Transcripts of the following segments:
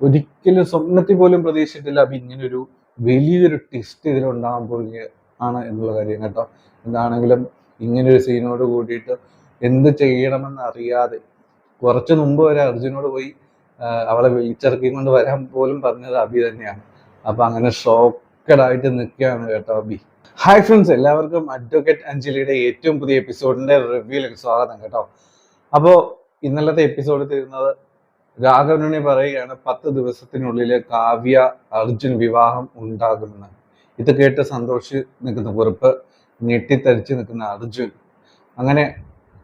ഒരിക്കലും സ്വപ്നത്തിൽ പോലും പ്രതീക്ഷിച്ചിട്ടില്ല അപ്പൊ ഇങ്ങനൊരു വലിയൊരു ട്വിസ്റ്റ് ഇതിലുണ്ടാകാൻ പോവുകയാണ് എന്നുള്ള കാര്യം കേട്ടോ. എന്താണെങ്കിലും ഇങ്ങനൊരു സീനോട് കൂടിയിട്ട് എന്ത് ചെയ്യണമെന്ന് അറിയാതെ കുറച്ച് മുമ്പ് വരെ അർജുനോട് പോയി അവളെ വിളിച്ചിറക്കിക്കൊണ്ട് വരാൻ പോലും പറഞ്ഞത് അബി തന്നെയാണ്. അപ്പൊ അങ്ങനെ ഷോക്കഡായിട്ട് നിൽക്കുകയാണ് കേട്ടോ അബി. ഹായ് ഫ്രണ്ട്സ്, എല്ലാവർക്കും അഡ്വക്കേറ്റ് അഞ്ജലിയുടെ ഏറ്റവും പുതിയ എപ്പിസോഡിന്റെ റിവ്യൂയിലേക്ക് സ്വാഗതം കേട്ടോ. അപ്പോൾ ഇന്നലത്തെ എപ്പിസോഡ് തീരുന്നത് രാഘവനുണ്ണി പറയുകയാണ് 10 ദിവസത്തിനുള്ളിൽ കാവ്യ അർജുൻ വിവാഹം ഉണ്ടാകുമെന്ന്. ഇത് കേട്ട് സന്തോഷിച്ച് നിൽക്കുന്ന കുറിപ്പ്, ഞെട്ടിത്തരിച്ച് നിൽക്കുന്ന അർജുൻ. അങ്ങനെ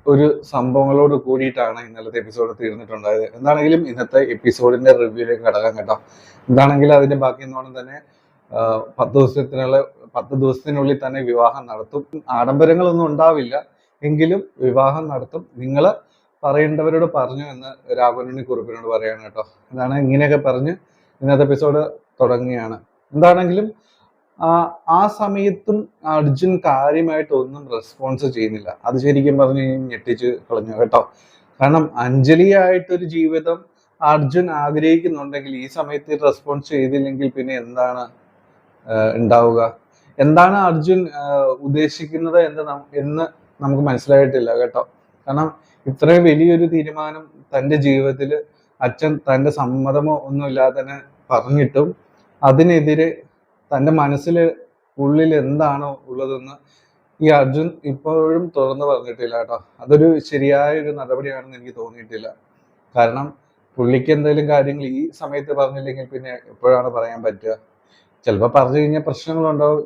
ഒരു സംഭവങ്ങളോട് കൂടിയിട്ടാണ് ഇന്നലത്തെ എപ്പിസോഡ് തീർന്നിട്ടുണ്ടായത്. എന്താണെങ്കിലും ഇന്നത്തെ എപ്പിസോഡിന്റെ റിവ്യൂയിലേക്ക് കടക്കാം കേട്ടോ. എന്താണെങ്കിലും അതിന്റെ ബാക്കി എന്നോണം തന്നെ 10 ദിവസത്തിനുള്ളിൽ തന്നെ വിവാഹം നടത്തും. ആഡംബരങ്ങളൊന്നും ഉണ്ടാവില്ല, എങ്കിലും വിവാഹം നടത്തും. നിങ്ങൾ പറയേണ്ടവരോട് പറഞ്ഞു എന്ന് രാഘവനുണ്ണി കുറിപ്പിനോട് പറയാണ് കേട്ടോ. എന്താണ് ഇങ്ങനെയൊക്കെ പറഞ്ഞ് ഇന്നത്തെ എപ്പിസോഡ് തുടങ്ങുകയാണ്. എന്താണെങ്കിലും ആ സമയത്തും അർജുൻ കാര്യമായിട്ട് ഒന്നും റെസ്പോൺസ് ചെയ്യുന്നില്ല. അത് ശരിക്കും പറഞ്ഞു ഞെട്ടിച്ച് കളഞ്ഞു കേട്ടോ. കാരണം അഞ്ജലിയായിട്ടൊരു ജീവിതം അർജുൻ ആഗ്രഹിക്കുന്നുണ്ടെങ്കിൽ ഈ സമയത്ത് റെസ്പോൺസ് ചെയ്തില്ലെങ്കിൽ പിന്നെ എന്താണ് ഉണ്ടാവുക? എന്താണ് അർജുൻ ഉദ്ദേശിക്കുന്നത് എന്ന് നമുക്ക് മനസ്സിലായിട്ടില്ല കേട്ടോ. കാരണം ഇത്രയും വലിയൊരു തീരുമാനം തൻ്റെ ജീവിതത്തിൽ അച്ഛൻ തൻ്റെ സമ്മതമോ ഒന്നുമില്ലാതെ തന്നെ പറഞ്ഞിട്ടും അതിനെതിരെ തൻ്റെ മനസ്സിൽ ഉള്ളിൽ എന്താണോ ഉള്ളതെന്ന് ഈ അർജുൻ ഇപ്പോഴും തുറന്നു പറഞ്ഞിട്ടില്ല കേട്ടോ. അതൊരു ശരിയായ ഒരു നടപടിയാണെന്ന് എനിക്ക് തോന്നിയിട്ടില്ല. കാരണം പുള്ളിക്ക് എന്തെങ്കിലും കാര്യങ്ങൾ ഈ സമയത്ത് പറഞ്ഞില്ലെങ്കിൽ പിന്നെ എപ്പോഴാണ് പറയാൻ പറ്റുക? ചിലപ്പോൾ പറഞ്ഞു കഴിഞ്ഞാൽ പ്രശ്നങ്ങളുണ്ടാവും.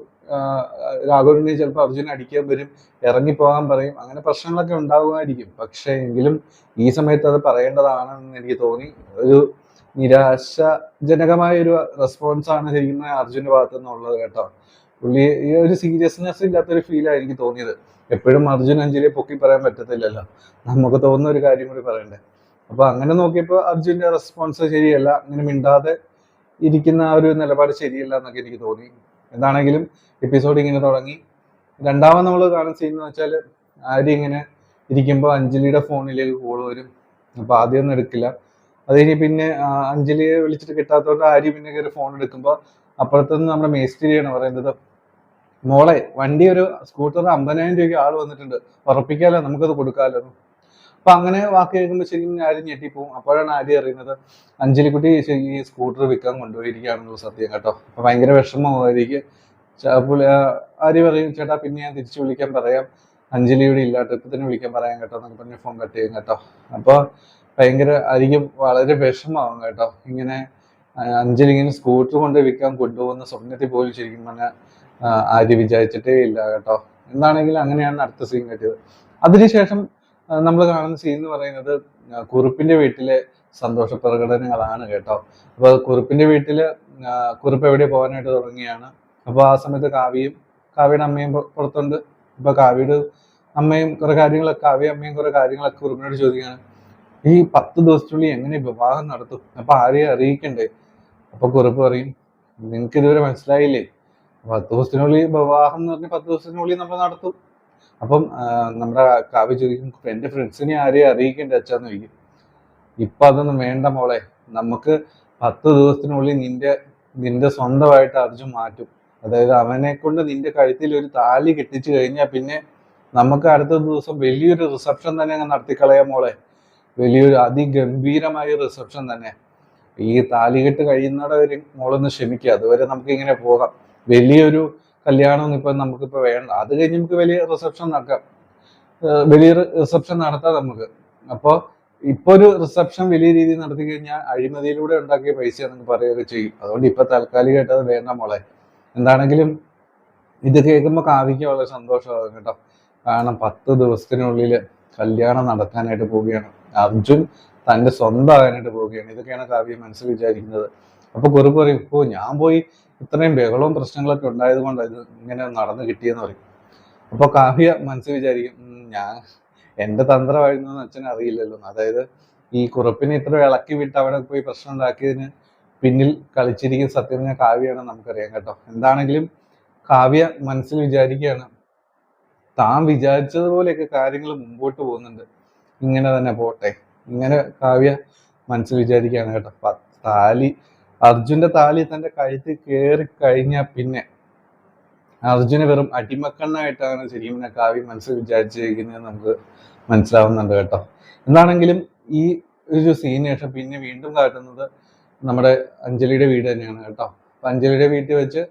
രാഘവനെ ചിലപ്പോൾ അർജുൻ അടിക്കാൻ വരും, ഇറങ്ങിപ്പോകാൻ പറയും, അങ്ങനെ പ്രശ്നങ്ങളൊക്കെ ഉണ്ടാകുമായിരിക്കും. പക്ഷേ എങ്കിലും ഈ സമയത്ത് അത് പറയേണ്ടതാണെന്ന് എനിക്ക് തോന്നി. ഒരു നിരാശാജനകമായ ഒരു റെസ്പോൺസ് ആണ് ശരിക്കും അർജുന്റെ ഭാഗത്തു നിന്നുള്ളത് കേട്ടോ. പുള്ളി ഈ ഒരു സീരിയസ്നെസ് ഇല്ലാത്തൊരു ഫീലാണ് എനിക്ക് തോന്നിയത്. എപ്പോഴും അർജുൻ അഞ്ജലിയെ പൊക്കി പറയാൻ പറ്റത്തില്ലല്ലോ, നമുക്ക് തോന്നുന്ന ഒരു കാര്യം കൂടി പറയണ്ടേ. അപ്പൊ അങ്ങനെ നോക്കിയപ്പോൾ അർജുന്റെ റെസ്പോൺസ് ശരിയല്ല, അങ്ങനെ മിണ്ടാതെ ഇരിക്കുന്ന ആ ഒരു നിലപാട് ശരിയല്ല എന്നൊക്കെ എനിക്ക് തോന്നി. എന്താണെങ്കിലും എപ്പിസോഡ് ഇങ്ങനെ തുടങ്ങി. രണ്ടാമത് നമ്മൾ കാണുന്ന സീൻ എന്ന് വെച്ചാൽ ആര്യ ഇങ്ങനെ ഇരിക്കുമ്പോൾ അഞ്ജലിയുടെ ഫോണിലേക്ക് കോൾ വരും. അപ്പൊ ആദ്യം ഒന്നും എടുക്കില്ല. അത് കഴിഞ്ഞ് പിന്നെ അഞ്ജലിയെ വിളിച്ചിട്ട് കിട്ടാത്തതുകൊണ്ട് ആര്യ പിന്നെ കയറി ഫോൺ എടുക്കുമ്പോൾ അപ്പുറത്തുനിന്ന് നമ്മുടെ മേസ്ത്രിയാണ് പറയുന്നത്, മോളെ വണ്ടി ഒരു സ്കൂട്ടർ 50,000 രൂപയ്ക്ക് ആൾ വന്നിട്ടുണ്ട്, ഉറപ്പിക്കാലോ, നമുക്കത് കൊടുക്കാമല്ലോ. അപ്പൊ അങ്ങനെ വാക്ക് കേൾക്കുമ്പോൾ ശരിക്കും ആര്യം ഞെട്ടിപ്പോവും. അപ്പോഴാണ് ആര്യ അറിയുന്നത് അഞ്ജലിക്കുട്ടി ഈ സ്കൂട്ടർ വിൽക്കാൻ കൊണ്ടുപോയിരിക്കുകയാണെന്നുള്ള സത്യം കേട്ടോ. അപ്പൊ ഭയങ്കര വിഷമമായിരിക്കും. ആര്യ പറയും, ചേട്ടാ പിന്നെ ഞാൻ തിരിച്ചു വിളിക്കാൻ പറയാം, അഞ്ജലിയുടെ ഇല്ല, ട്രിപ്പ് തന്നെ വിളിക്കാൻ പറയാം കേട്ടോ എന്നൊക്കെ പറഞ്ഞ് ഫോൺ കട്ട് ചെയ്യും കേട്ടോ. അപ്പൊ ഭയങ്കര ആയിരിക്കും, വളരെ വിഷമാവും കേട്ടോ. ഇങ്ങനെ അഞ്ജലി ഇങ്ങനെ സ്കൂട്ടർ കൊണ്ട് വിൽക്കാൻ കൊണ്ടുപോകുന്ന സ്വപ്നത്തിൽ പോലും ശരിക്കും പറഞ്ഞാൽ ആര്യ വിചാരിച്ചിട്ടേ ഇല്ല കേട്ടോ. എന്താണെങ്കിലും അങ്ങനെയാണ് അടുത്ത സീൻ കിട്ടിയത്. അതിനുശേഷം നമ്മൾ കാണുന്ന സീൻ എന്ന് പറയുന്നത് കുറുപ്പിന്റെ വീട്ടിലെ സന്തോഷ പ്രകടനങ്ങളാണ് കേട്ടോ. അപ്പൊ കുറുപ്പിന്റെ വീട്ടില് കുറുപ്പ് എവിടെ പോകാനായിട്ട് തുടങ്ങിയാണ്. അപ്പൊ ആ സമയത്ത് കാവ്യയുടെ അമ്മയും പുറത്തുണ്ട്. അപ്പൊ കാവ്യയുടെ അമ്മയും കുറെ കാര്യങ്ങളൊക്കെ അമ്മയും കുറെ കാര്യങ്ങളൊക്കെ കുറുപ്പിനോട് ചോദിക്കുകയാണ്, ഈ 10 ദിവസത്തിനുള്ളിൽ എങ്ങനെ വിവാഹം നടത്തും? അപ്പൊ ആരെയും അറിയിക്കണ്ടേ? അപ്പൊ കുറുപ്പ് പറയും, നിങ്ങൾക്ക് ഇതുവരെ മനസ്സിലായില്ലേ, 10 ദിവസത്തിനുള്ളിൽ വിവാഹം എന്ന് പറഞ്ഞാൽ 10 ദിവസത്തിനുള്ളിൽ നമ്മൾ നടത്തും. അപ്പം നമ്മുടെ കാവ്യ ചോദിക്കും, എന്റെ ഫ്രണ്ട്സിനെ ആരെയും അറിയിക്കേണ്ട അച്ഛാന്ന് ചോദിക്കും. ഇപ്പൊ അതൊന്നും വേണ്ട മോളെ, നമുക്ക് 10 ദിവസത്തിനുള്ളിൽ നിന്റെ സ്വന്തമായിട്ട് അർജുൻ മാറ്റും. അതായത് അവനെ കൊണ്ട് നിന്റെ കഴുത്തിൽ ഒരു താലി കെട്ടിച്ചു കഴിഞ്ഞാൽ പിന്നെ നമുക്ക് അടുത്ത ദിവസം വലിയൊരു റിസപ്ഷൻ തന്നെ അങ്ങ് നടത്തിക്കളയാം മോളെ. വലിയൊരു അതിഗംഭീരമായ റിസപ്ഷൻ തന്നെ. ഈ താലികെട്ട് കഴിയുന്നവരെ മോളൊന്ന് ക്ഷമിക്കുക, അതുവരെ നമുക്ക് ഇങ്ങനെ പോകാം. വലിയൊരു കല്യാണം ഇപ്പൊ നമുക്കിപ്പോ വേണ്ട, അത് കഴിഞ്ഞ് നമുക്ക് വലിയ റിസപ്ഷൻ നടക്കാം, വലിയ റിസപ്ഷൻ നടത്താം നമുക്ക്. അപ്പോൾ ഇപ്പൊ ഒരു റിസപ്ഷൻ വലിയ രീതിയിൽ നടത്തി കഴിഞ്ഞാൽ അഴിമതിയിലൂടെ ഉണ്ടാക്കിയ പൈസ എന്നൊക്കെ പറയുകയൊക്കെ ചെയ്യും. അതുകൊണ്ട് ഇപ്പൊ താൽക്കാലികമായിട്ട് അത് വേണ്ട മോളെ. എന്താണെങ്കിലും ഇത് കേൾക്കുമ്പോൾ കാവ്യയ്ക്ക് വളരെ സന്തോഷമാകും കേട്ടോ. കാരണം 10 ദിവസത്തിനുള്ളിൽ കല്യാണം നടക്കാനായിട്ട് പോവുകയാണ്, അർജുൻ തന്റെ സ്വന്തമാകാനായിട്ട് പോവുകയാണ്. ഇതൊക്കെയാണ് കാവ്യ മനസ്സിൽ വിചാരിക്കുന്നത്. അപ്പൊ കുറിപ്പ് പറയും, ഇപ്പോ ഞാൻ പോയി ഇത്രയും ബഹളവും പ്രശ്നങ്ങളൊക്കെ ഉണ്ടായത് കൊണ്ട് ഇത് ഇങ്ങനെ നടന്നു കിട്ടിയെന്ന് പറയും. അപ്പൊ കാവ്യ മനസ്സിൽ വിചാരിക്കും, എന്റെ തന്ത്രമായിരുന്നു എന്ന് അച്ഛൻ അറിയില്ലല്ലോ. അതായത് ഈ കുറിപ്പിനെ ഇത്ര ഇളക്കി വിട്ട് അവിടെ പോയി പ്രശ്നം ഉണ്ടാക്കിയതിന് പിന്നിൽ കളിച്ചിരിക്കുന്ന സത്യം കാവ്യാണ് നമുക്കറിയാം കേട്ടോ. എന്താണെങ്കിലും കാവ്യ മനസ്സിൽ വിചാരിക്കുകയാണ്, താൻ വിചാരിച്ചതുപോലെയൊക്കെ കാര്യങ്ങൾ മുമ്പോട്ട് പോകുന്നുണ്ട്, ഇങ്ങനെ തന്നെ പോട്ടെ, ഇങ്ങനെ കാവ്യ മനസ്സിൽ വിചാരിക്കുകയാണ് കേട്ടോ. താലി അർജുന്റെ താലി തന്റെ കഴുത്തിൽ കയറി കഴിഞ്ഞാൽ പിന്നെ അർജുന വെറും അടിമക്കണ്ണായിട്ടാണ് ശരിക്കും കാവ്യ മനസ്സിൽ വിചാരിച്ചിരിക്കുന്നത് നമുക്ക് മനസ്സിലാവുന്നുണ്ട് കേട്ടോ. എന്താണെങ്കിലും ഈ ഒരു സീന് ശേഷം പിന്നെ വീണ്ടും കാട്ടുന്നത് നമ്മുടെ അഞ്ജലിയുടെ വീട് തന്നെയാണ് കേട്ടോ. അപ്പൊ അഞ്ജലിയുടെ വീട്ടിൽ വെച്ച്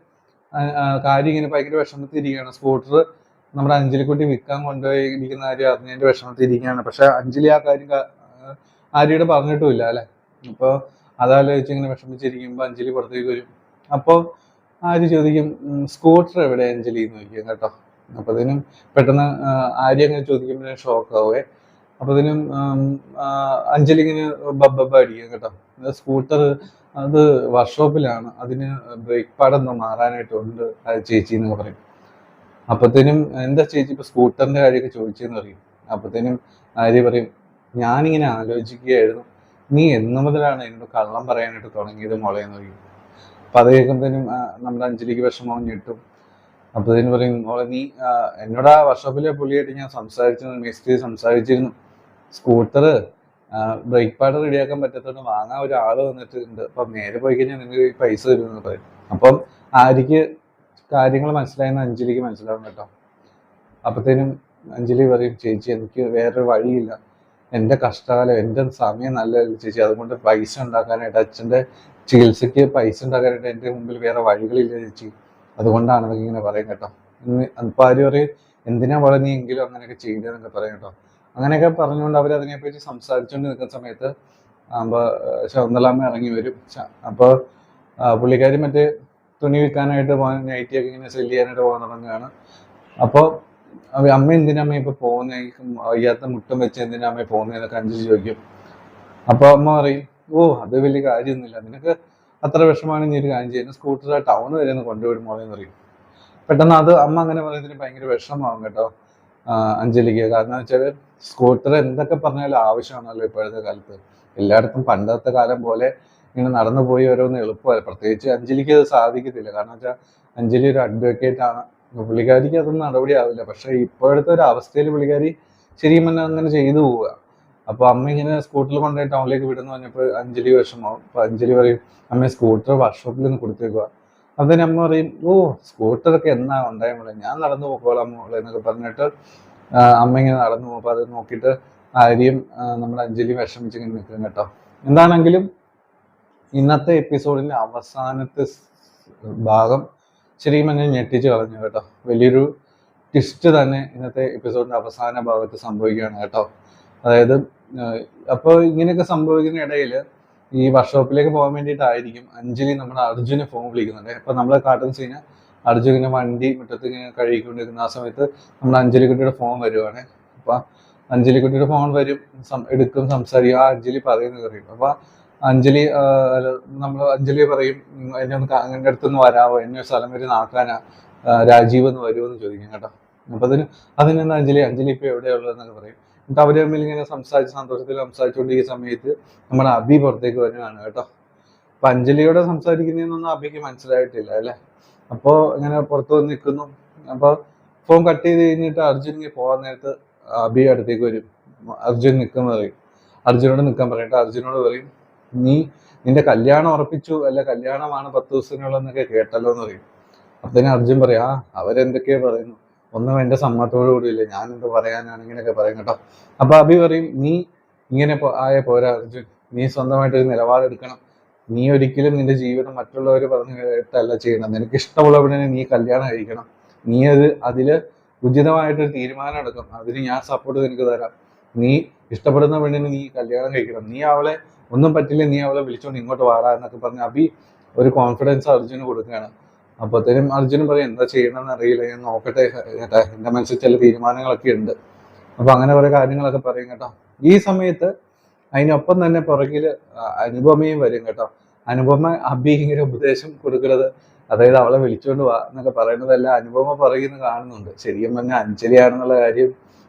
കാര്യം ഇങ്ങനെ ഭയങ്കര വിഷമത്തിരിക്കുകയാണ്. സ്കൂട്ടർ നമ്മുടെ അഞ്ജലിക്കുട്ടി വിൽക്കാൻ കൊണ്ടുപോയി ഇരിക്കുന്ന കാര്യം അറിഞ്ഞതിന്റെ വിഷമത്തിരിക്കുകയാണ്. പക്ഷെ അഞ്ജലി ആ കാര്യം ആര്യയോട് പറഞ്ഞിട്ടുമില്ല അല്ലെ. അപ്പോൾ അതാലോചിച്ച് ഇങ്ങനെ വിഷമിച്ചിരിക്കുമ്പോൾ അഞ്ജലി പുറത്തേക്ക് വരും. അപ്പോൾ ആര്യ ചോദിക്കും സ്കൂട്ടർ എവിടെ അഞ്ജലി എന്ന് ചോദിക്കും കേട്ടോ. അപ്പൊ അതിനും പെട്ടെന്ന് ആര്യ അങ്ങനെ ചോദിക്കുമ്പോൾ ഷോക്ക് ആവുകയെ. അപ്പൊ അതിനും അഞ്ജലി ഇങ്ങനെ ബബ്ബ അടിക്കും കേട്ടോ. സ്കൂട്ടർ അത് വർക്ക്ഷോപ്പിലാണ്, അതിന് ബ്രേക്ക് പാഡൊന്നും മാറാനായിട്ടുണ്ട് ചേച്ചി എന്നൊക്കെ പറയും. അപ്പത്തേനും എന്താ ചേച്ചി ഇപ്പൊ സ്കൂട്ടറിന്റെ കാര്യമൊക്കെ ചോദിച്ചെന്ന് പറയും. അപ്പത്തേനും ആര്യ പറയും ഞാനിങ്ങനെ ആലോചിക്കുകയായിരുന്നു, നീ എന്നു മുതലാണ് എന്നോട് കള്ളം പറയാനായിട്ട് തുടങ്ങിയത് മോളെ എന്ന് പറയും. അപ്പൊ അത് കേൾക്കുമ്പോഴത്തേനും നമ്മുടെ അഞ്ജലിക്ക് വിഷമം ഞെട്ടും. അപ്പത്തേനും പറയും മോളെ നീ എന്നോട് ആ വർക്ക്ഷോപ്പിലെ പുള്ളിയായിട്ട് ഞാൻ സംസാരിച്ചിരുന്നു, സ്കൂട്ടർ ബ്രേക്ക് പാഡ് റെഡിയാക്കാൻ പറ്റത്തോണ്ട് വാങ്ങാൻ ഒരാൾ വന്നിട്ടുണ്ട്, അപ്പൊ നേരെ പോയി കഴിഞ്ഞാൽ നിങ്ങൾക്ക് പൈസ തരുമെന്ന് പറയും. അപ്പം ആര്യക്ക് കാര്യങ്ങൾ മനസ്സിലായെന്ന് അഞ്ജലിക്ക് മനസ്സിലാവും കേട്ടോ. അപ്പത്തേനും അഞ്ജലി പറയും ചേച്ചി എനിക്ക് വേറൊരു വഴിയില്ല, എൻ്റെ കഷ്ടകാലം, എൻ്റെ സമയം നല്ലതല്ല ചേച്ചി, അതുകൊണ്ട് പൈസ ഉണ്ടാക്കാനായിട്ട് അച്ഛൻ്റെ ചികിത്സയ്ക്ക് പൈസ ഉണ്ടാക്കാനായിട്ട് എൻ്റെ മുമ്പിൽ വേറെ വഴികളില്ല ചേച്ചി, അതുകൊണ്ടാണ് അതൊക്കെ ഇങ്ങനെ പറയും കേട്ടോ. അപ്പൊ ആര് പറയും എന്തിനാ പോലെ നീ എങ്കിലും അങ്ങനെയൊക്കെ ചെയ്തതെന്നൊക്കെ പറയും കേട്ടോ. അങ്ങനെയൊക്കെ പറഞ്ഞുകൊണ്ട് അവർ അതിനെപ്പറ്റി സംസാരിച്ചുകൊണ്ട് നിൽക്കുന്ന സമയത്ത് ശകുന്തളാമ്മ ഇറങ്ങി വരും. അപ്പോൾ പുള്ളിക്കാരി മറ്റേ തുണി വിൽക്കാനായിട്ട് പോകാൻ നൈറ്റിയൊക്കെ ഇങ്ങനെ സെല്ല് ചെയ്യാനായിട്ട് പോകാൻ തുടങ്ങുകയാണ്. അപ്പോൾ അമ്മ എന്തിനമ്മ ഇപ്പൊ പോകുന്ന വയ്യാത്ത മുട്ടം വെച്ച് എന്തിനമ്മ പോകുന്നതെന്നൊക്കെ അഞ്ജലി ചോദിക്കും. അപ്പൊ അമ്മ പറയും ഓ അത് വലിയ കാര്യമൊന്നുമില്ല, നിനക്ക് അത്ര വിഷമാണ് നീ ഒരു കാര്യം ചെയ്യുന്നത്, സ്കൂട്ടർ ടൗൺ വരെ ഒന്ന് കൊണ്ടുവിടും മോളെ എന്ന് പറയും. പെട്ടെന്ന് അത് അമ്മ അങ്ങനെ പറയുന്നതിന് ഭയങ്കര വിഷമമാകും കേട്ടോ അഞ്ജലിക്ക്. കാരണം വെച്ചാൽ സ്കൂട്ടർ എന്തൊക്കെ പറഞ്ഞാലും ആവശ്യമാണല്ലോ ഇപ്പോഴത്തെ കാലത്ത്. എല്ലായിടത്തും പണ്ടത്തെ കാലം പോലെ ഇങ്ങനെ നടന്നു പോയി ഓരോന്ന് എളുപ്പമല്ല. പ്രത്യേകിച്ച് അഞ്ജലിക്ക് അത് സാധിക്കത്തില്ല. കാരണം വെച്ചാൽ അഞ്ജലി ഒരു അഡ്വക്കേറ്റ് ആണ്, പുള്ളിക്കാരിക്ക് അതൊന്നും നടപടി ആവില്ല. പക്ഷെ ഇപ്പോഴത്തെ ഒരു അവസ്ഥയിൽ പുള്ളിക്കാരി ശരിക്കും പറഞ്ഞാൽ അങ്ങനെ ചെയ്തു പോവുക. അപ്പൊ അമ്മ ഇങ്ങനെ സ്കൂട്ടറിൽ കൊണ്ടുപോയി ടൗണിലേക്ക് വിടുന്നു പറഞ്ഞപ്പോൾ അഞ്ജലി വിഷമാവും. അപ്പൊ അഞ്ജലി പറയും അമ്മ സ്കൂട്ടർ വർക്ക്ഷോപ്പിൽ ഒന്ന് കൊടുത്തേക്കുക. അതിന് അമ്മ പറയും ഓ സ്കൂട്ടറൊക്കെ എന്നാ ഉണ്ടായ മോളെ, ഞാൻ നടന്നു പോക്കോളാം മോളെ എന്നൊക്കെ പറഞ്ഞിട്ട് അമ്മ ഇങ്ങനെ നടന്നു പോകുമ്പോൾ അത് നോക്കിയിട്ട് ആര്യം നമ്മുടെ അഞ്ജലി വിഷമിച്ചിങ്ങനെ നിൽക്കും കേട്ടോ. എന്താണെങ്കിലും ഇന്നത്തെ എപ്പിസോഡിന്റെ അവസാനത്തെ ഭാഗം ശരിക്കും പറഞ്ഞാൽ ഞെട്ടിച്ച് കളഞ്ഞു കേട്ടോ. വലിയൊരു ട്വിസ്റ്റ് തന്നെ ഇന്നത്തെ എപ്പിസോഡിന്റെ അവസാന ഭാഗത്ത് സംഭവിക്കുകയാണ് കേട്ടോ. അതായത് അപ്പോൾ ഇങ്ങനെയൊക്കെ സംഭവിക്കുന്ന ഇടയിൽ ഈ വർക്ക്ഷോപ്പിലേക്ക് പോകാൻ വേണ്ടിയിട്ടായിരിക്കും അഞ്ജലി നമ്മുടെ അർജുനെ ഫോൺ വിളിക്കുന്നുണ്ട്. അപ്പൊ നമ്മളെ കാട്ടുന്ന സീന് അർജുനെ വണ്ടി മുറ്റത്ത് ഇങ്ങനെ കഴുകിക്കൊണ്ടിരിക്കുന്ന ആ സമയത്ത് നമ്മുടെ അഞ്ജലിക്കുട്ടിയുടെ ഫോൺ വരുവാണ്. അപ്പൊ അഞ്ജലിക്കുട്ടിയുടെ ഫോൺ വരും, എടുക്കും, സംസാരിക്കും. ആ അഞ്ജലി പറയുന്നത് അറിയും. അപ്പൊ അഞ്ജലി അഞ്ജലി പറയും എന്നെ ഒന്ന് എൻ്റെ അടുത്തൊന്ന് വരാവോ, എന്നെ സ്ഥലം വരെ നാക്കാനാ, രാജീവ് ഒന്ന് വരുമോ എന്ന് ചോദിക്കും കേട്ടോ. അപ്പൊ അതിനെന്താ അഞ്ജലി ഇപ്പൊ എവിടെയുള്ളതെന്നൊക്കെ പറയും. എന്നിട്ട് അവര് തമ്മിൽ ഇങ്ങനെ സന്തോഷത്തിൽ സംസാരിച്ചുകൊണ്ടിരിക്കുന്ന സമയത്ത് നമ്മുടെ അഭി പുറത്തേക്ക് വരുവാണ് കേട്ടോ. അപ്പൊ അഞ്ജലിയോടെ സംസാരിക്കുന്നതൊന്നും അഭിക്ക് മനസ്സിലായിട്ടില്ല അല്ലെ. അപ്പോ ഇങ്ങനെ പുറത്തു വന്ന് നിൽക്കുന്നു. അപ്പൊ ഫോൺ കട്ട് ചെയ്ത് കഴിഞ്ഞിട്ട് അർജുൻ ഇങ്ങനെ പോകാൻ നേരത്ത് അഭി അടുത്തേക്ക് വരും. അർജുൻ നിൽക്കുന്ന പറയും, അർജുനോട് നിൽക്കാൻ പറയട്ടെ. അർജുനോട് പറയും നിന്റെ കല്യാണം ഉറപ്പിച്ചു അല്ല, കല്യാണമാണ് 10 ദിവസത്തിനുള്ളതെന്നൊക്കെ കേട്ടല്ലോ എന്ന് പറയും. അപ്പത്തേനും അർജുൻ പറയാ അവരെന്തൊക്കെയോ പറയുന്നു, ഒന്നും എന്റെ സമ്മതത്തോടു കൂടിയില്ല, ഞാൻ എന്ത് പറയാനാണ് ഇങ്ങനെയൊക്കെ പറയും കേട്ടോ. അപ്പൊ അഭി പറയും നീ ഇങ്ങനെ പോരാ അർജുൻ, നീ സ്വന്തമായിട്ടൊരു നിലപാടെടുക്കണം. നീ ഒരിക്കലും നിന്റെ ജീവിതം മറ്റുള്ളവർ പറഞ്ഞു കേട്ടല്ല ചെയ്യണം. നിനക്ക് ഇഷ്ടമുള്ളവനെ നീ കല്യാണം കഴിക്കണം. നീ അതില് ഉചിതമായിട്ടൊരു തീരുമാനം എടുക്കും, അതിന് ഞാൻ സപ്പോർട്ട് നിനക്ക് തരാം. നീ ഇഷ്ടപ്പെടുന്ന പെണ്ണിന് നീ കല്യാണം കഴിക്കണം. നീ അവളെ ഒന്നും പറ്റില്ല, നീ അവളെ വിളിച്ചോണ്ട് ഇങ്ങോട്ട് വാടാ എന്നൊക്കെ പറഞ്ഞ് അഭി ഒരു കോൺഫിഡൻസ് അർജുന് കൊടുക്കുകയാണ്. അപ്പോഴത്തേനും അർജുനും പറയും എന്താ ചെയ്യണമെന്ന് അറിയില്ല, ഞാൻ നോക്കട്ടെ കേട്ടാ, എന്റെ മനസ്സിൽ ചില തീരുമാനങ്ങളൊക്കെ ഉണ്ട്. അപ്പൊ അങ്ങനെ കുറെ കാര്യങ്ങളൊക്കെ പറയും കേട്ടോ. ഈ സമയത്ത് അതിനൊപ്പം തന്നെ പുറകില് അനുപമയും വരും കേട്ടോ. അനുപമ അഭി ഇങ്ങനെ ഉപദേശം കൊടുക്കുന്നത്, അതായത് അവളെ വിളിച്ചോണ്ട് വാ എന്നൊക്കെ പറയുന്നതെല്ലാം അനുപമ പറയുന്ന കാണുന്നുണ്ട്. ശരിക്കും പറഞ്ഞാൽ അഞ്ജലിയാണെന്നുള്ള കാര്യം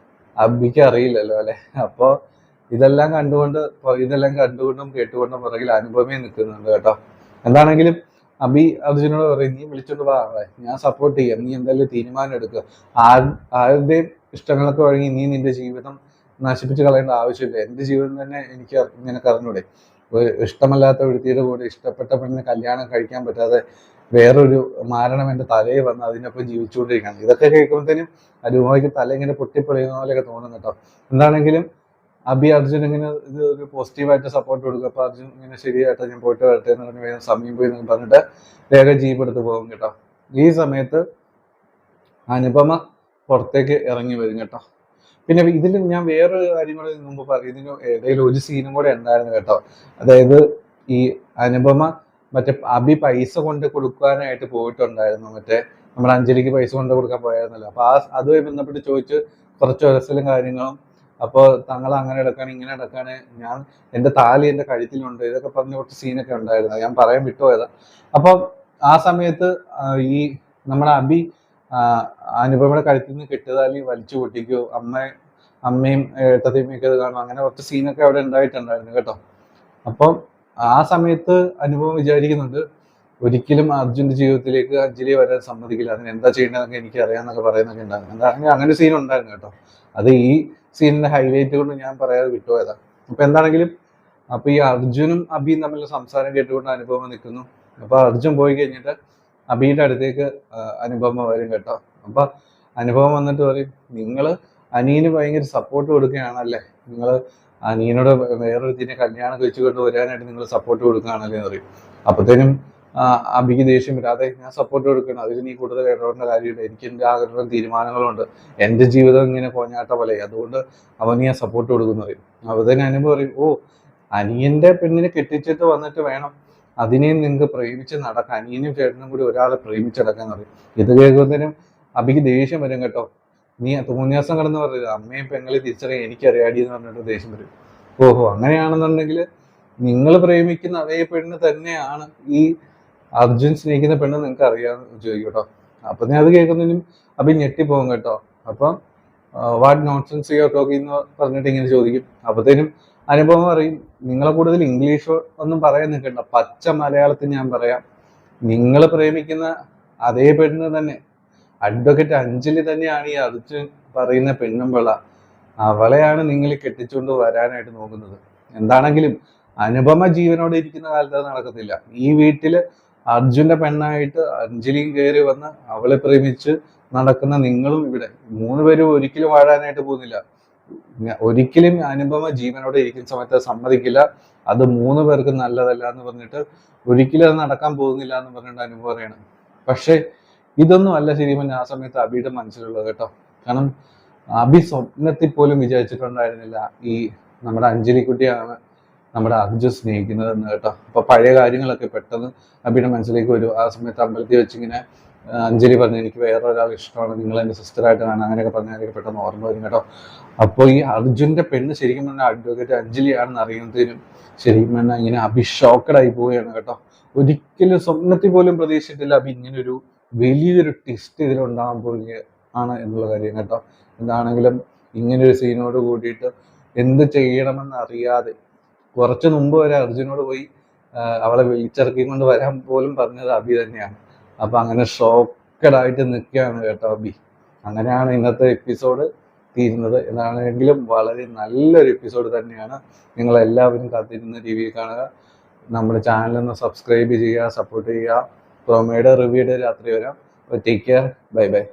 അഭിക്ക് അറിയില്ലല്ലോ അല്ലെ. അപ്പൊ ഇതെല്ലാം കണ്ടുകൊണ്ടും കേട്ടുകൊണ്ടും പുറകിൽ അനുപമയും നിൽക്കുന്നുണ്ട് കേട്ടോ. എന്താണെങ്കിലും അഭി അർജുനോട് പറയും നീ വിളിച്ചോണ്ട് വാ, ഞാൻ സപ്പോർട്ട് ചെയ്യാം, നീ എന്തായാലും തീരുമാനം എടുക്കുക. ആരുടെയും ഇഷ്ടങ്ങളൊക്കെ വഴങ്ങി നീ നിന്റെ ജീവിതം നശിപ്പിച്ച് കളയേണ്ട ആവശ്യമില്ല. എന്റെ ജീവിതം തന്നെ നിനക്ക് അറിഞ്ഞൂടെ. ഇഷ്ടമല്ലാത്ത വ്യക്തിയുടെ കൂടെ ഇഷ്ടപ്പെട്ട പെണ്ണിനെ കല്യാണം കഴിക്കാൻ പറ്റാതെ വേറൊരു മാരണം എൻ്റെ തലയിൽ വന്ന് അതിനൊപ്പം ജീവിച്ചുകൊണ്ടിരിക്കുകയാണ്. ഇതൊക്കെ കേൾക്കുമ്പോഴത്തേനും അനുഭവിക്ക് തല ഇങ്ങനെ പൊട്ടിപ്പൊളിയുന്ന പോലെയൊക്കെ തോന്നും കേട്ടോ. എന്താണെങ്കിലും അർജുൻ ഇങ്ങനെ ഇത് ഒരു പോസിറ്റീവായിട്ട് സപ്പോർട്ട് കൊടുക്കും. അപ്പൊ അർജുൻ ഇങ്ങനെ ശരിയായിട്ട് ഞാൻ പോയിട്ട് വരട്ടെ എന്ന് പറഞ്ഞ് വേഗം സമയം പോയി എന്ന് പറഞ്ഞിട്ട് വേഗം ജീപ്പ് എടുത്ത് പോകും കേട്ടോ. ഈ സമയത്ത് അനുപമ പുറത്തേക്ക് ഇറങ്ങി വരും കേട്ടോ. പിന്നെ ഇതിൽ ഞാൻ വേറൊരു കാര്യം കൂടെ മുമ്പ് പറയും, ഇതിന് ഇടയിൽ ഒരു സീനും കൂടെ ഉണ്ടായിരുന്നു കേട്ടോ. അതായത് ഈ അനുപമ മറ്റേ പൈസ കൊണ്ട് കൊടുക്കാനായിട്ട് പോയിട്ടുണ്ടായിരുന്നു, മറ്റേ നമ്മുടെ അഞ്ജലിക്ക് പൈസ കൊണ്ട് കൊടുക്കാൻ പോയായിരുന്നല്ലോ. അപ്പൊ അതുമായി ബന്ധപ്പെട്ട് ചോദിച്ച് കുറച്ച് ഉരസലും കാര്യങ്ങളും, അപ്പോൾ തങ്ങൾ അങ്ങനെ എടുക്കാണ് ഇങ്ങനെ എടുക്കാണ്, ഞാൻ എൻ്റെ താലി എൻ്റെ കഴുത്തിലുണ്ട്, ഇതൊക്കെ പറഞ്ഞ കുറച്ച് സീനൊക്കെ ഉണ്ടായിരുന്നു, ഞാൻ പറയാൻ വിട്ടുപോയതാ. അപ്പം ആ സമയത്ത് ഈ നമ്മുടെ അനുപമയുടെ കഴുത്തിൽ നിന്ന് കെട്ടുതാലി വലിച്ചു പൊട്ടിക്കോ, അമ്മയും ഏട്ടത്തിയമ്മയൊക്കെ ഇത് കാണും, അങ്ങനെ കുറച്ച് സീനൊക്കെ അവിടെ ഉണ്ടായിട്ടുണ്ടായിരുന്നു കേട്ടോ. അപ്പം ആ സമയത്ത് അനുപമ വിചാരിക്കുന്നുണ്ട് ഒരിക്കലും അർജുന്റെ ജീവിതത്തിലേക്ക് അഞ്ജലി വരാൻ സമ്മതിക്കില്ല, അതിന് എന്താ ചെയ്യേണ്ടതെന്നൊക്കെ എനിക്ക് അറിയാമെന്നൊക്കെ പറയുന്നൊക്കെ ഉണ്ടായിരുന്നു. എന്താണെങ്കിൽ അങ്ങനെ സീൻ ഉണ്ടായിരുന്നു കേട്ടോ. അത് ഈ സീനിന്റെ ഹൈലൈറ്റ് കൊണ്ട് ഞാൻ പറയാതെ വിട്ടുപോയതാ. അപ്പൊ എന്താണെങ്കിലും അപ്പൊ ഈ അർജുനും അഭിയും തമ്മിലുള്ള സംസാരം കേട്ടുകൊണ്ട് അനുപമ നിൽക്കുന്നു. അപ്പൊ അർജുൻ പോയി കഴിഞ്ഞിട്ട് അഭിയുടെ അടുത്തേക്ക് അനുപമ വരും കേട്ടോ. അപ്പൊ അനുപമ വന്നിട്ട് പറയും, നിങ്ങള് അനിയന് ഭയങ്കര സപ്പോർട്ട് കൊടുക്കുകയാണല്ലേ, നിങ്ങൾ അനിയനോട് വേറൊരുത്തിനെ കല്യാണം കഴിച്ചു കൊണ്ട് വരാനായിട്ട് നിങ്ങൾ സപ്പോർട്ട് കൊടുക്കുകയാണല്ലേ എന്ന് പറയും. അപ്പത്തേനും അഭിക്ക് ദേഷ്യം വരും, അതെ ഞാൻ സപ്പോർട്ട് കൊടുക്കണം, അതിൽ നീ കൂടുതൽ ഇടപെടേണ്ട കാര്യമില്ല, എനിക്ക് എൻ്റെ ആഗ്രഹം തീരുമാനങ്ങളുണ്ട്, എൻ്റെ ജീവിതം ഇങ്ങനെ കോഞ്ഞാട്ട പോലെ, അതുകൊണ്ട് അവന് ഞാൻ സപ്പോർട്ട് കൊടുക്കുന്നു പറയും. അപ്പത്തേനും അനുപ പറയും, ഓ അനിയന്റെ പെണ്ണിനെ കെട്ടിച്ചിട്ട് വന്നിട്ട് വേണം അതിനെയും നിങ്ങൾക്ക് പ്രേമിച്ച് നടക്കാൻ, അനിയനും ചേട്ടനും കൂടി ഒരാളെ പ്രേമിച്ചടക്കാന്ന് പറയും. ഇത് കേൾക്കുമ്പോഴത്തേനും അഭിക്ക് ദേഷ്യം വരും കേട്ടോ. നീ തോന്നിയാസം കിടന്ന് പറയില്ല, അമ്മയും പെങ്ങളെ തിരിച്ചറിയാൻ എനിക്കറിയാടി എന്ന് പറഞ്ഞിട്ട് ദേഷ്യം വരും. ഓഹോ അങ്ങനെയാണെന്നുണ്ടെങ്കിൽ നിങ്ങൾ പ്രേമിക്കുന്ന അതേ പെണ്ണ് തന്നെയാണ് ഈ അർജുൻ സ്നേഹിക്കുന്ന പെണ്ണ് നിങ്ങൾക്ക് അറിയാമെന്ന് ചോദിക്കും കേട്ടോ. അപ്പൊ ഞാൻ അത് കേൾക്കുന്നതിനും അഭി ഞെട്ടിപ്പോകും കേട്ടോ. അപ്പം what nonsense you are talking എന്ന് പറഞ്ഞിട്ട് ഇങ്ങനെ ചോദിക്കും. അപ്പത്തേനും അനുഭവം പറയും, നിങ്ങളെ കൂടുതൽ ഇംഗ്ലീഷ് ഒന്നും പറയാൻ നിൽക്കണ്ട, പച്ച മലയാളത്തിൽ ഞാൻ പറയാം, നിങ്ങൾ പ്രേമിക്കുന്ന അതേ പെണ്ണ് തന്നെ അഡ്വക്കേറ്റ് അഞ്ജലി തന്നെയാണ് ഈ അർജുൻ പറയുന്ന പെണ്ണുമ്പിള്ള, അവളെയാണ് നിങ്ങൾ കെട്ടിച്ചുകൊണ്ട് വരാനായിട്ട് നോക്കുന്നത്. എന്താണെങ്കിലും അനുപമ ജീവനോടെ ഇരിക്കുന്ന കാലത്ത് അത് നടക്കത്തില്ല. ഈ വീട്ടില് അർജുന്റെ പെണ്ണായിട്ട് അഞ്ജലിയും കയറി വന്ന് അവളെ പ്രേമിച്ച് നടക്കുന്ന നിങ്ങളും ഇവിടെ 3 പേരും ഒരിക്കലും വാഴാനായിട്ട് പോകുന്നില്ല. ഒരിക്കലും അനുപമ ജീവനോടെ ഇരിക്കുന്ന സമയത്ത് സമ്മതിക്കില്ല, അത് 3 പേർക്ക് നല്ലതല്ല എന്ന് പറഞ്ഞിട്ട് ഒരിക്കലും അത് നടക്കാൻ പോകുന്നില്ല എന്ന് പറഞ്ഞിട്ട് അനുപമ പറയണം. പക്ഷെ ഇതൊന്നും അല്ല ശരിക്കും ആ സമയത്ത് അഭിയുടെ മനസ്സിലുള്ളത് കേട്ടോ. കാരണം അഭി സ്വപ്നത്തിൽ പോലും വിചാരിച്ചിട്ടുണ്ടായിരുന്നില്ല ഈ നമ്മുടെ അഞ്ജലിക്കുട്ടിയാണ് നമ്മുടെ അർജുൻ സ്നേഹിക്കുന്നത് എന്ന് കേട്ടോ. അപ്പൊ പഴയ കാര്യങ്ങളൊക്കെ പെട്ടെന്ന് അഭിയുടെ മനസ്സിലേക്ക് വരും. ആ സമയത്ത് അമ്പലത്തിൽ വെച്ചിങ്ങനെ അഞ്ജലി പറഞ്ഞു, എനിക്ക് വേറൊരാൾ ഇഷ്ടമാണ്, നിങ്ങൾ എൻ്റെ സിസ്റ്ററായിട്ട് കാണാൻ, അങ്ങനെയൊക്കെ പറഞ്ഞാൽ പെട്ടെന്ന് ഓർമ്മ വരും കേട്ടോ. അപ്പോൾ ഈ അർജുന്റെ പെണ്ണ് ശരിക്കും പറഞ്ഞാൽ അഡ്വക്കേറ്റ് അഞ്ജലിയാണെന്ന് അറിയുന്നതിനും ശരിക്കും പറഞ്ഞാൽ ഇങ്ങനെ അഭി ഷോക്കഡായി പോവുകയാണ് കേട്ടോ. ഒരിക്കലും സ്വപ്നത്തിൽ പോലും പ്രതീക്ഷിച്ചിട്ടില്ല അഭി ഇങ്ങനൊരു വലിയൊരു ട്വിസ്റ്റ് ഇതിലുണ്ടാകാൻ പോവുകയാണ് എന്നുള്ള കാര്യം കേട്ടോ. എന്താണെങ്കിലും ഇങ്ങനൊരു സീനോട് കൂടിയിട്ട് എന്ത് ചെയ്യണമെന്ന് അറിയാതെ കുറച്ച് മുമ്പ് വരെ അർജുനോട് പോയി അവളെ വിളിച്ചിറക്കി കൊണ്ട് വരാൻ പോലും പറഞ്ഞത് അഭി തന്നെയാണ്. അപ്പൊ അങ്ങനെ ഷോക്കഡായിട്ട് നിൽക്കുകയാണ് കേട്ടോ അഭി. അങ്ങനെയാണ് ഇന്നത്തെ എപ്പിസോഡ് തീരുന്നത്. എന്താണെങ്കിലും വളരെ നല്ലൊരു എപ്പിസോഡ് തന്നെയാണ്. നിങ്ങളെല്ലാവരും കാത്തിരുന്ന റിവ്യൂ കാണുക, നമ്മുടെ ചാനലൊന്ന് സബ്സ്ക്രൈബ് ചെയ്യുക, സപ്പോർട്ട് ചെയ്യുക. പ്രൊമോയുടെ റിവ്യൂയുടെ രാത്രി വരാം. Take care, bye bye.